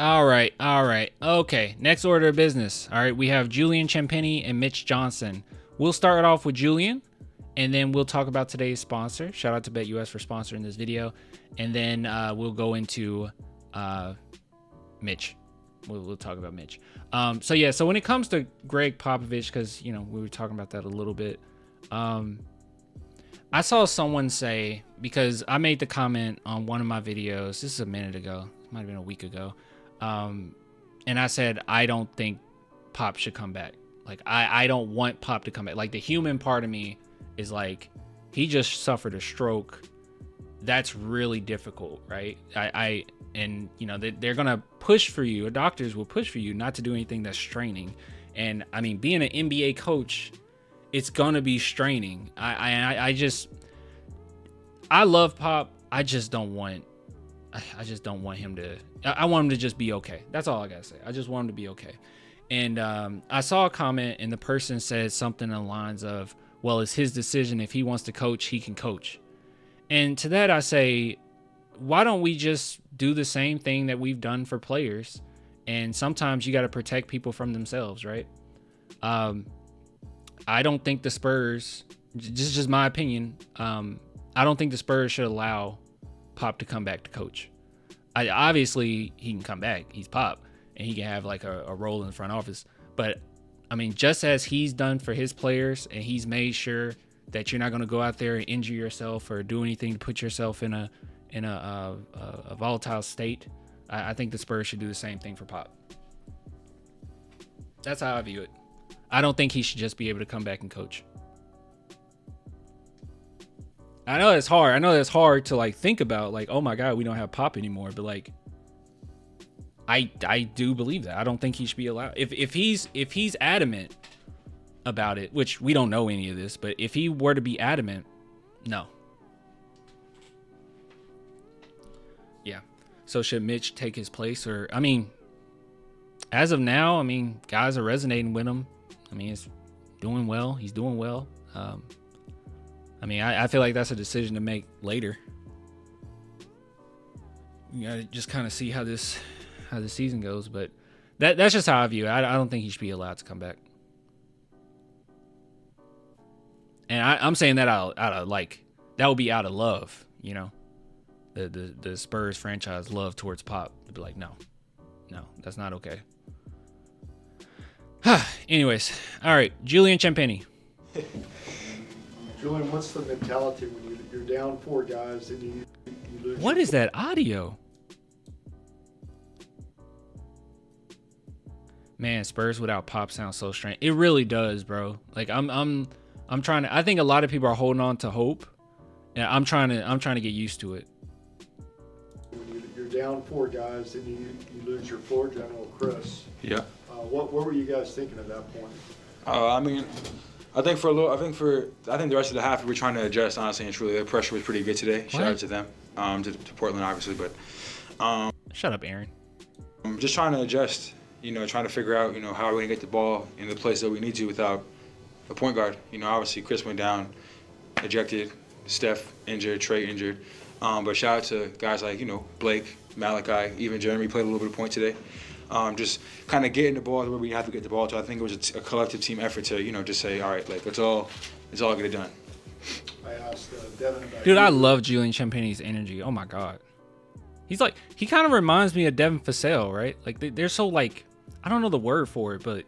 All right. Okay, next order of business. All right, we have Julian Champagnie and Mitch Johnson. We'll start off with Julian, and then we'll talk about today's sponsor. Shout out to BetUS for sponsoring this video. And then we'll go into Mitch. We'll talk about Mitch. So when it comes to Greg Popovich, because, we were talking about that a little bit. I saw someone say, because I made the comment on one of my videos, this is a minute ago, it might have been a week ago. And I said, I don't think Pop should come back. Like, I don't want Pop to come back. Like, the human part of me is like, he just suffered a stroke. That's really difficult, right? They're going to push for you. Doctors will push for you not to do anything that's straining. And I mean, being an NBA coach, it's going to be straining. I love Pop. I just don't want him to, I want him to just be okay. That's all I got to say. I just want him to be okay. And I saw a comment and the person said something along the lines of, well, it's his decision. If he wants to coach, he can coach. And to that, I say, why don't we just do the same thing that we've done for players? And sometimes you got to protect people from themselves, right? I don't think the Spurs, just my opinion, I don't think the Spurs should allow Pop to come back to coach. Obviously, he can come back. He's Pop, and he can have like a role in the front office. But, I mean, just as he's done for his players, and he's made sure that you're not going to go out there and injure yourself or do anything to put yourself in a volatile state, I think the Spurs should do the same thing for Pop. That's how I view it. I don't think he should just be able to come back and coach. I know it's hard. I know that's hard to like think about, like, oh my God, we don't have Pop anymore. But like, I do believe that. I don't think he should be allowed. If he's adamant about it, which we don't know any of this, but if he were to be adamant, no. Yeah. So should Mitch take his place? Or, I mean, as of now, I mean, guys are resonating with him. I mean, it's doing well. He's doing well. I mean, I feel like that's a decision to make later. You gotta just kind of see how the season goes, but that's just how I view it. I don't think he should be allowed to come back. And I'm saying that out of like, that would be out of love, the Spurs franchise love towards Pop to be like, no, that's not okay. Anyways, all right, Julian Champagnie. Julian, what's the mentality when you're down 4 guys and you lose? What is that audio? Man, Spurs without Pop sounds so strange. It really does, bro. Like I'm trying to. I think a lot of people are holding on to hope, and I'm trying to get used to it. When you're down 4 guys and you lose your floor general, Chris. Yeah. What were you guys thinking at that point? I mean, I think the rest of the half we were trying to adjust, honestly and truly. The pressure was pretty good today. Shout out to them, to Portland obviously, but shut up, Aaron. I'm just trying to adjust. Trying to figure out how we're gonna get the ball in the place that we need to without a point guard. Obviously Chris went down, ejected. Steph injured, Trey injured. But shout out to guys like Blake, Malachi, even Jeremy played a little bit of point today. Just kind of getting the ball where we have to get the ball to. I think it was a collective team effort to, just say, all right, like let's all get it done. I asked Devin about Dude, I love Julian Champagnie's energy. Oh my God. He kind of reminds me of Devin Vassell, right? Like they're so like, I don't know the word for it, but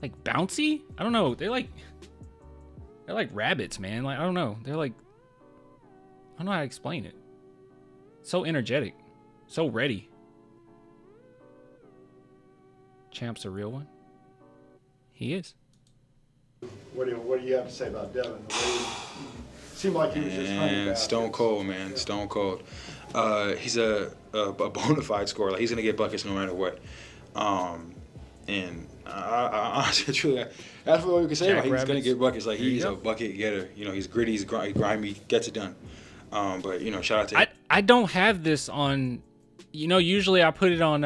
like bouncy? I don't know. They're like rabbits, man. Like, I don't know. They're like, I don't know how to explain it. So energetic. So ready. Champ's a real one. He is. What do you have to say about Devin? Seemed like he was just hunting baskets. Stone cold, man. Stone cold. He's a bona fide scorer. Like, he's gonna get buckets no matter what. And I honestly, truly, that's what we can say about him. He's gonna get buckets. Like, he's a bucket getter. He's gritty, he's grimy, gets it done. But shout out to him. I don't have this on. Usually I put it on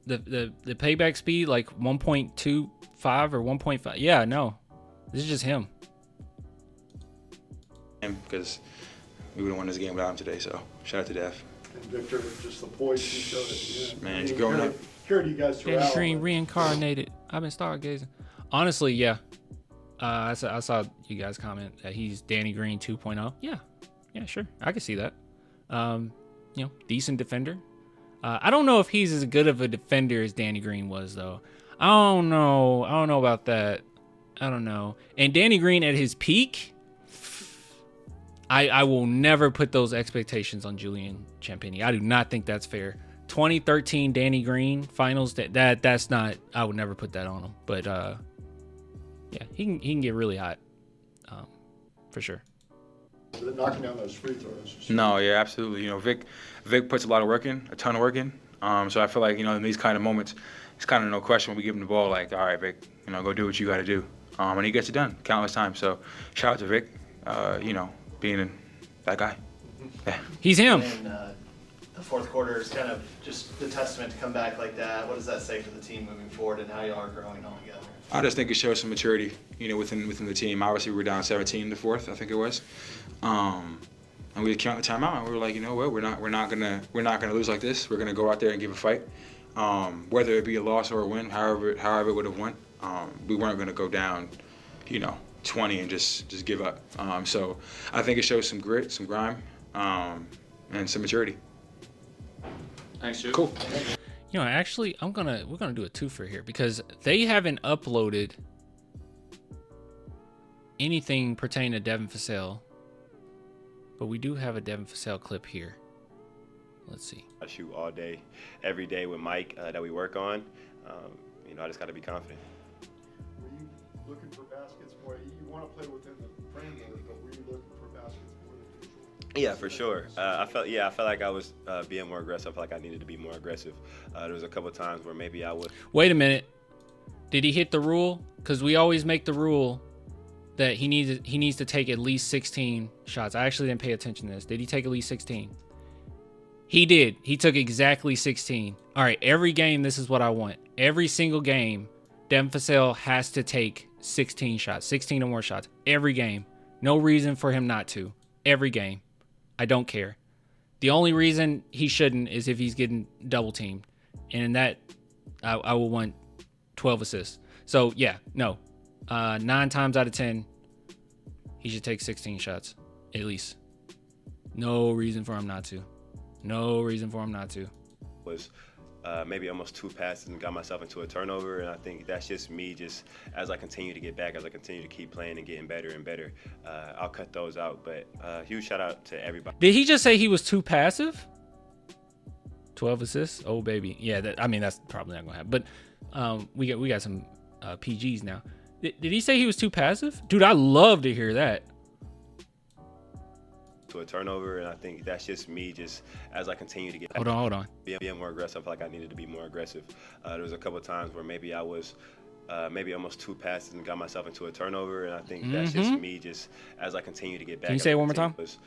the playback speed, like 1.25 or 1.5. Yeah, no, this is just him. Because we would have won this game without him today. So shout out to Dev. And Victor, just the poise he showed at the end. Man, you're growing up. Heard you guys Danny throughout. Green reincarnated. I've been stargazing. Honestly, yeah. I saw you guys comment that he's Danny Green 2.0. Yeah, sure. I can see that. Decent defender. I don't know if he's as good of a defender as Danny Green was, though. I don't know about that. I don't know. And Danny Green at his peak, I will never put those expectations on Julian Champagnie. I do not think that's fair. 2013 Danny Green finals, that's not. I would never put that on him. But yeah, he can get really hot, for sure. Knocking down those free throws. No, yeah, absolutely. You know, Vic puts a lot of work in, a ton of work in. So I feel like, in these kind of moments, it's kind of no question when we give him the ball, like, all right, Vic, go do what you got to do. And he gets it done countless times. So shout out to Vic, being that guy. Yeah. He's him. And the fourth quarter is kind of just the testament to come back like that. What does that say for the team moving forward and how you are growing all together? I just think it shows some maturity, within the team. Obviously, we were down 17 in the fourth, I think it was, and we had count the timeout, and we were like, we're not gonna lose like this. We're gonna go out there and give a fight, whether it be a loss or a win, however it would have went. We weren't gonna go down, 20 and just give up. So I think it shows some grit, some grime, and some maturity. Thanks, Jude. Cool. Actually, we're gonna do a twofer here because they haven't uploaded anything pertaining to Devin Vassell, but we do have a Devin Vassell clip here. Let's see. I shoot all day, every day with Mike that we work on. I just got to be confident. Were you looking for baskets more? You want to play within the framework, but were you looking for baskets more than usual? Yeah, for sure. I felt like I was being more aggressive. I felt like I needed to be more aggressive. There was a couple of times where maybe I would. Wait a minute. Did he hit the rule? Because we always make the rule that he needs to take at least 16 shots. I actually didn't pay attention to this. Did he take at least 16? He did. He took exactly 16. All right, every game, this is what I want. Every single game, Devin Vassell has to take 16 shots, 16 or more shots. Every game. No reason for him not to. Every game. I don't care. The only reason he shouldn't is if he's getting double teamed. And in that, I will want 12 assists. So, yeah, no. 9 times out of 10, he should take 16 shots, at least. No reason for him not to. No reason for him not to. Was maybe almost 2 passes and got myself into a turnover, and I think that's just me. Just as I continue to get back, as I continue to keep playing and getting better and better, I'll cut those out. But huge shout out to everybody. Did he just say he was too passive? 12 assists? Oh baby, yeah. That's probably not gonna happen. But we got some PGs now. Did he say he was too passive? Dude, I love to hear that. To a turnover, and I think that's just me. Just as I continue to get Hold on. being more aggressive, I feel like I needed to be more aggressive. There was a couple of times where maybe I was maybe almost 2 passes and got myself into a turnover, and I think that's just me. Just as I continue to get back. Can you say it one more time? Was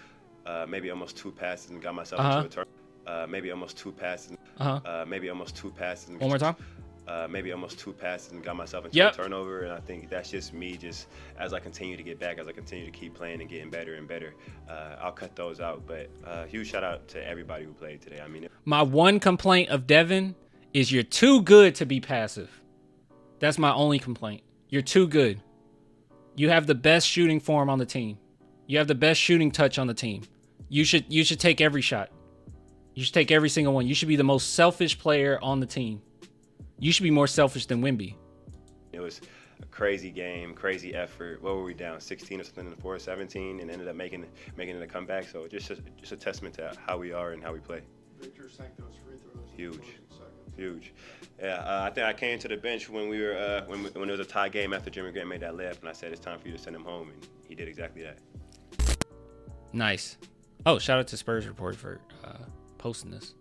maybe almost 2 passes and got myself into a turnover. Maybe almost 2 passes. Maybe almost 2 passes. One more time. Maybe almost 2 passes and got myself into a turnover, and I think that's just me. Just as I continue to get back, as I continue to keep playing and getting better and better, I'll cut those out. But huge shout out to everybody who played today. My one complaint of Devin is you're too good to be passive. That's my only complaint. You're too good. You have the best shooting form on the team. You have the best shooting touch on the team. You should take every shot. You should take every single one. You should be the most selfish player on the team. You should be more selfish than Wemby. It was a crazy game, crazy effort. What were we down, 16 or something in the fourth, 17, and ended up making it a comeback. So just a testament to how we are and how we play. Victor sank those free throws. Huge. Yeah, I think I came to the bench when we were when it was a tie game after Jimmy Grant made that layup, and I said it's time for you to send him home, and he did exactly that. Nice. Oh, shout out to Spurs Report for posting this.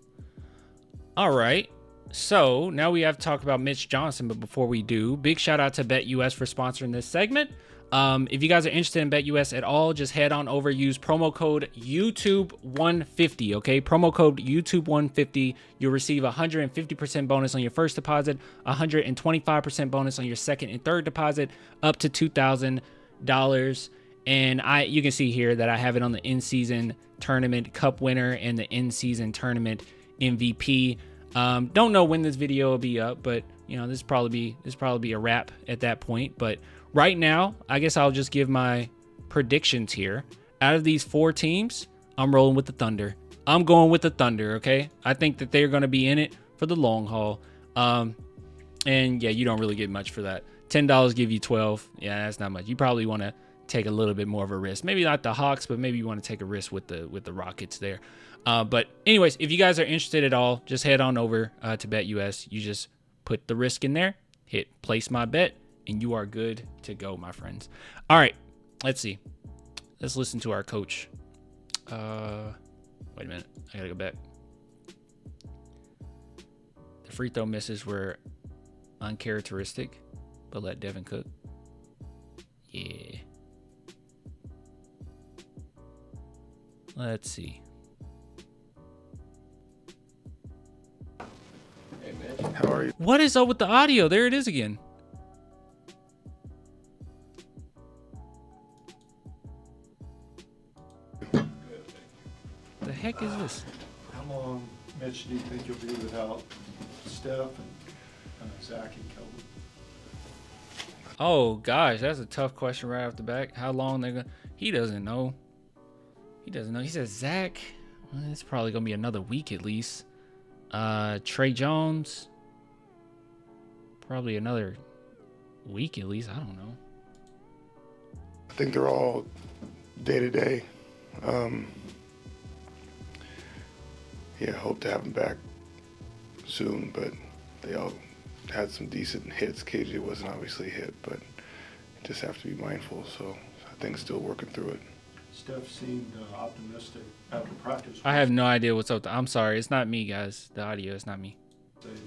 All right. So now we have to talk about Mitch Johnson, but before we do, big shout out to BetUS for sponsoring this segment. If you guys are interested in BetUS at all, just head on over, use promo code YouTube150, okay? Promo code YouTube150. You'll receive 150% bonus on your first deposit, 125% bonus on your second and third deposit, up to $2,000. And you can see here that I have it on the in-season tournament cup winner and the in-season tournament MVP. Don't know when this video will be up, but this probably be a wrap at that point. But right now, I guess I'll just give my predictions here. Out of these 4 teams, I'm rolling with the Thunder. I'm going with the Thunder, okay? I think that they're going to be in it for the long haul. And yeah, you don't really get much for that. $10 give you 12. Yeah, that's not much. You probably want to take a little bit more of a risk. Maybe not the Hawks, but maybe you want to take a risk with the Rockets there. But anyways, if you guys are interested at all, just head on over to BetUS. You just put the risk in there, hit place my bet, and you are good to go, my friends. All right, let's see. Let's listen to our coach. Wait a minute. I got to go back. The free throw misses were uncharacteristic, but let Devin cook. Yeah. Let's see. Hey, Mitch, how are you? What is up with the audio? There it is again. The heck is this? How long, Mitch, do you think you'll be without Steph and Zach and Kelvin? Oh gosh, that's a tough question right off the back. How long they're gonna? He doesn't know. He doesn't know. He says Zach. Well, it's probably gonna be another week at least. Trey Jones. Probably another week at least. I don't know. I think they're all day to day. Yeah, hope to have them back soon, but they all had some decent hits. KJ wasn't obviously a hit, but just have to be mindful. So I think still working through it. Steph seemed optimistic after practice. I have no idea what's up. I'm sorry. It's not me, guys. The audio is not me. Say that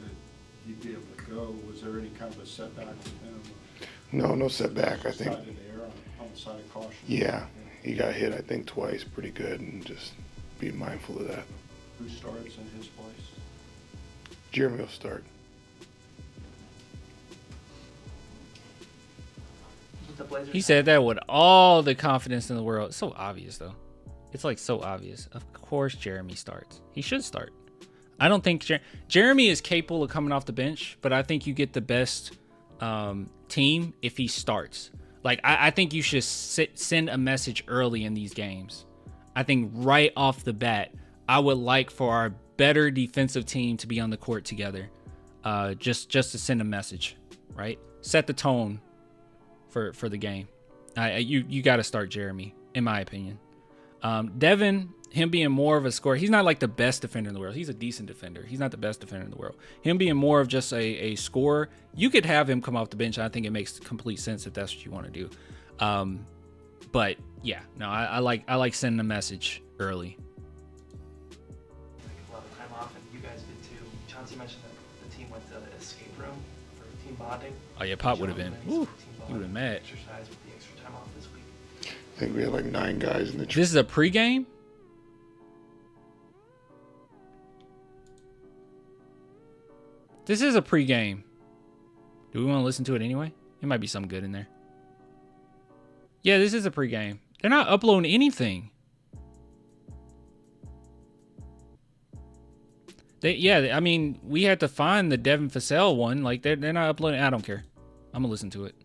he'd be able to go. Was there any kind of a setback with him? No setback. I think. Side of the air on the side of caution. Yeah, he got hit. I think twice, pretty good, and just be mindful of that. Who starts in his place? Jeremy will start. He said that with all the confidence in the world. It's so obvious, though. It's like so obvious. Of course, Jeremy starts. He should start. I don't think Jeremy is capable of coming off the bench, but I think you get the best team if he starts. Like, I think you should send a message early in these games. I think right off the bat, I would like for our better defensive team to be on the court together, just to send a message, right? Set the tone for the game. You got to start Jeremy, in my opinion. Devin, him being more of a scorer, he's not like the best defender in the world. He's a decent defender. He's not the best defender in the world. Him being more of just a scorer, you could have him come off the bench. I think it makes complete sense if that's what you want to do. But yeah, no, I like sending a message early. A lot of time off, and you guys did too. Chauncey mentioned that the team went to the escape room for team bonding. Oh yeah, Pop would have been. Woo, he would have been mad. Exercise with the extra time off this week. I think we had like 9 guys in the. This is a pregame. This is a pregame. Do we want to listen to it anyway? It might be something good in there. Yeah, this is a pregame. They're not uploading anything. I mean, we had to find the Devin Vassell one. Like, they're not uploading. I don't care. I'm gonna listen to it.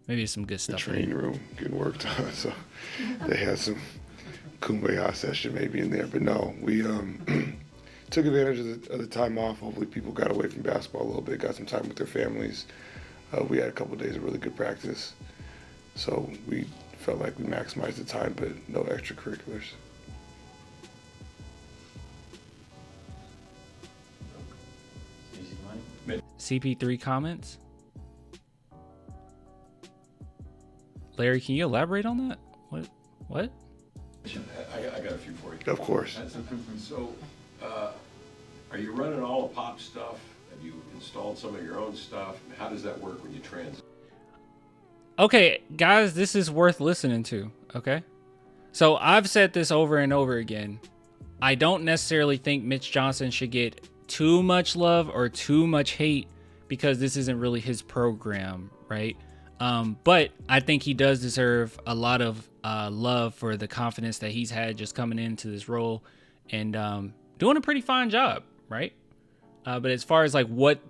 Maybe it's some good stuff. The training room getting worked on, so they had some kumbaya session maybe in there. But no, we took advantage of the time off. Hopefully, people got away from basketball a little bit, got some time with their families. We had a couple of days of really good practice, so we felt like we maximized the time, but no extracurriculars. CP3 comments. Larry, can you elaborate on that? What? I got a few for you. Of course. So, are you running all the pop stuff? Have you installed some of your own stuff? How does that work when you transit? Okay, guys, this is worth listening to, okay? So I've said this over and over again. I don't necessarily think Mitch Johnson should get too much love or too much hate because this isn't really his program, right? But I think he does deserve a lot of love for the confidence that he's had just coming into this role and doing a pretty fine job, right? But as far as like what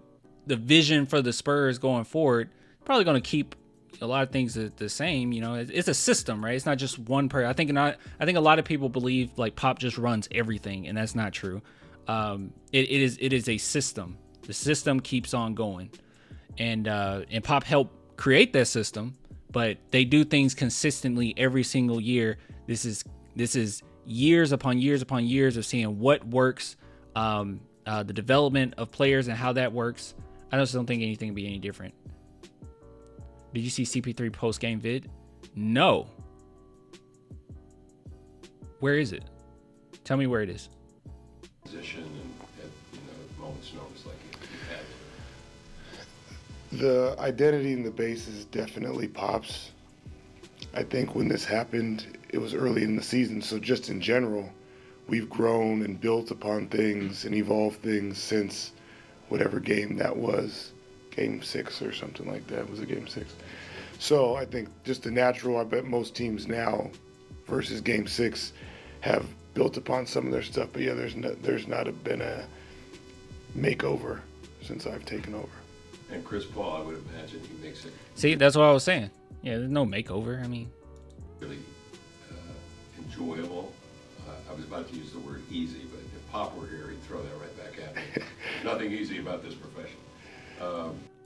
the vision for the Spurs going forward, probably going to keep a lot of things the same. You know, it's a system, right? It's not just one person. I think a lot of people believe like Pop just runs everything, and that's not true. It is a system. The system keeps on going, and Pop helped create that system, but they do things consistently every single year. This is years upon years upon years of seeing what works, the development of players and how that works. I just don't think anything will be any different. Did you see CP3 post game vid? No. Where is it? Tell me where it is. Position and at moments notice like you had. The identity in the base is definitely Pop's. I think when this happened, it was early in the season, so just in general, we've grown and built upon things and evolved things since whatever game that was, game 6 or something like that. Was it game 6? So I think just the natural, I bet most teams now versus game 6 have built upon some of their stuff. But yeah, there's not been a makeover since I've taken over. And Chris Paul, I would imagine he makes it. See, that's what I was saying. Yeah, there's no makeover. I mean, Really enjoyable. I was about to use the word easy, but if Pop were here, he'd throw that right back at me. Nothing easy about this profession.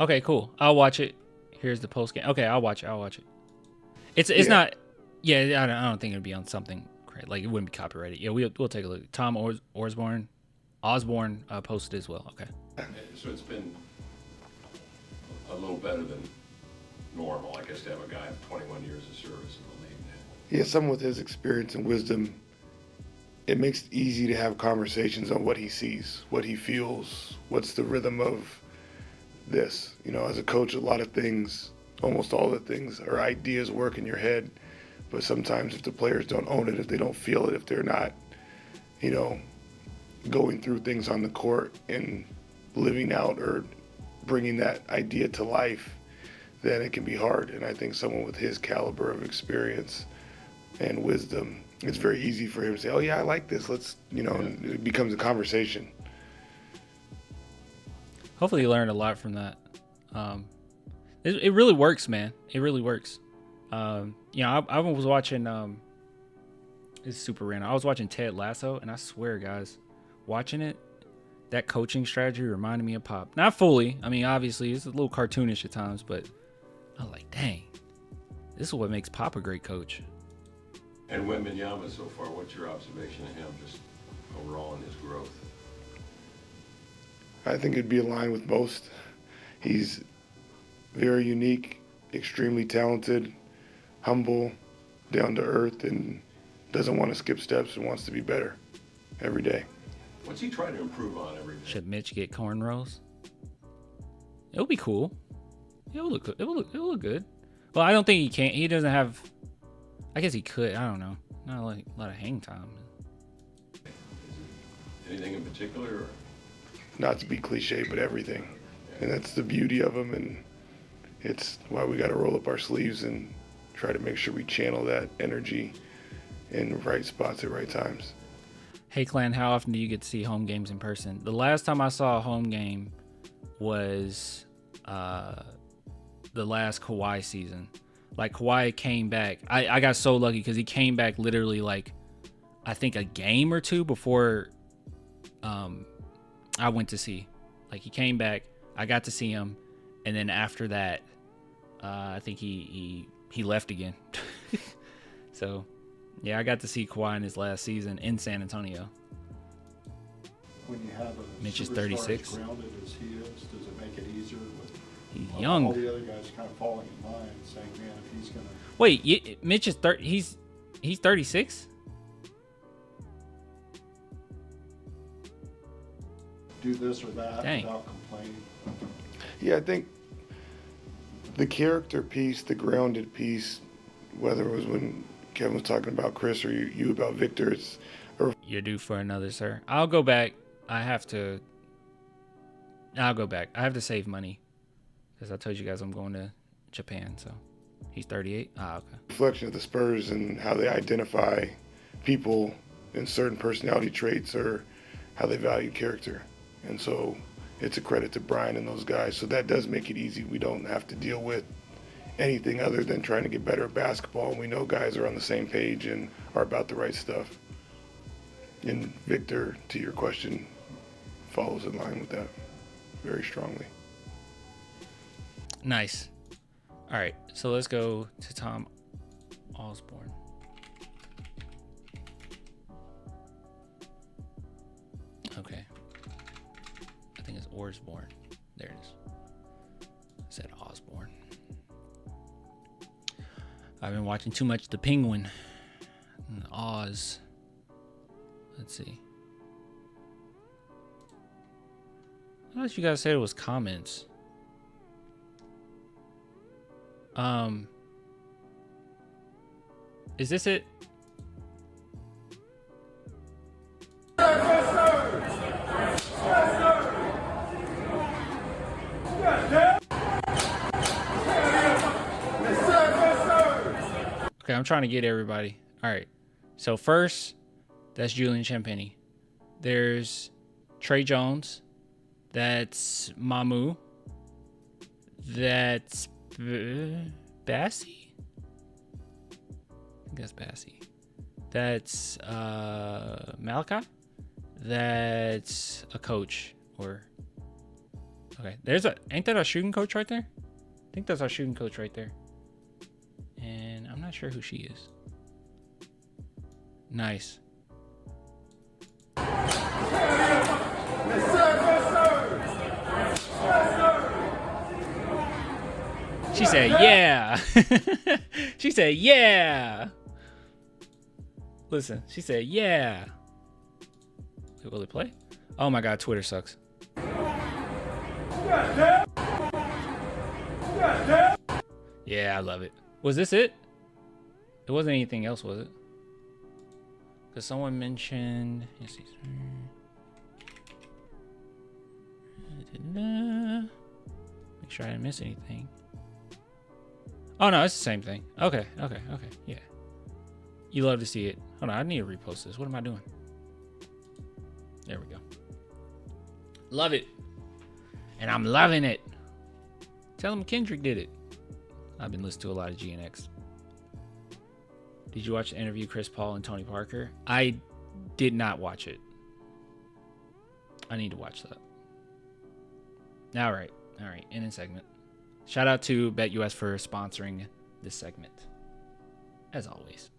okay, cool. I'll watch it. Here's the post game. Okay, I'll watch it. It's not. Yeah, I don't think it'd be on something great. Like it wouldn't be copyrighted. Yeah, we'll take a look. Tom Osborne posted as well. Okay. So it's been a little better than normal, I guess, to have a guy of 21 years of service in the league now. Yeah, someone with his experience and wisdom, it makes it easy to have conversations on what he sees, what he feels, what's the rhythm of this. You know, as a coach, a lot of things, almost all the things, or ideas work in your head. But sometimes if the players don't own it, if they don't feel it, if they're not, you know, going through things on the court and living out or bringing that idea to life, then it can be hard. And I think someone with his caliber of experience and wisdom, it's very easy for him to say, oh yeah, I like this. Let's, you know, and it becomes a conversation. Hopefully you learned a lot from that. It really works, man. It really works. You know, I was watching, it's super random. I was watching Ted Lasso, and I swear, guys, watching it, that coaching strategy reminded me of Pop. Not fully. I mean, obviously, it's a little cartoonish at times, but I was like, dang, this is what makes Pop a great coach. And Wembanyama so far, what's your observation of him just overall in his growth? I think it'd be aligned with most. He's very unique, extremely talented, humble, down to earth, and doesn't want to skip steps and wants to be better every day. What's he trying to improve on every day? Should Mitch get cornrows? It'll be cool. It will look good. Well, I don't think he can. He doesn't have. I guess he could. I don't know. Not like a lot of hang time. Anything in particular? Or? Not to be cliche, but everything. And that's the beauty of him, and it's why we got to roll up our sleeves and try to make sure we channel that energy in the right spots at right times. Hey, Clan, how often do you get to see home games in person? The last time I saw a home game was the last Kawhi season. Like, Kawhi came back. I got so lucky because he came back literally, like, I think a game or two before I went to see. Like, he came back. I got to see him. And then after that, I think he left again. So, yeah, I got to see Kawhi in his last season in San Antonio. When you have a Mitch is superstar 36. as grounded as he is, does it make it easier with He's all young. the other guys kind of falling in line, saying, man, if he's going to Wait, Mitch is 30. He's 36. do this or that Dang. without complaining? Yeah, I think the character piece, the grounded piece, whether it was when Kevin was talking about Chris or you about Victor, You're due for another, sir. I'll go back. I'll go back. I have to save money because I told you guys I'm going to Japan, so he's 38. Ah, okay. Reflection of the Spurs and how they identify people in certain personality traits or how they value character. And so it's a credit to Brian and those guys. So that does make it easy. We don't have to deal with anything other than trying to get better at basketball. And we know guys are on the same page and are about the right stuff. And Victor, to your question, follows in line with that very strongly. Nice. All right, so let's go to Tom Osborne. Okay. I think it's Osborne. There it is. I said Osborne. I've been watching too much The Penguin and Oz. Let's see. I thought you guys said it was comments. Is this it? Okay, I'm trying to get everybody. All right. So first, that's Julian Champagnie. There's Trey Jones. That's Mamu. That's Bassey? I think that's Bassey. That's Malachi. That's a coach. Or okay, ain't that our shooting coach right there? I think that's our shooting coach right there. And I'm not sure who she is. Nice. She said, yeah. She said, yeah. Listen, she said, yeah. Wait, will it play? Oh my God, Twitter sucks. Yeah, I love it. Was this it? It wasn't anything else, was it? Because someone mentioned... Let's see. Make sure I didn't miss anything. Oh, no, it's the same thing. Okay. Yeah. You love to see it. Hold on, I need to repost this. What am I doing? There we go. Love it. And I'm loving it. Tell him Kendrick did it. I've been listening to a lot of GNX. Did you watch the interview Chris Paul and Tony Parker? I did not watch it. I need to watch that. All right. Ending segment. Shout out to BetUS for sponsoring this segment, as always.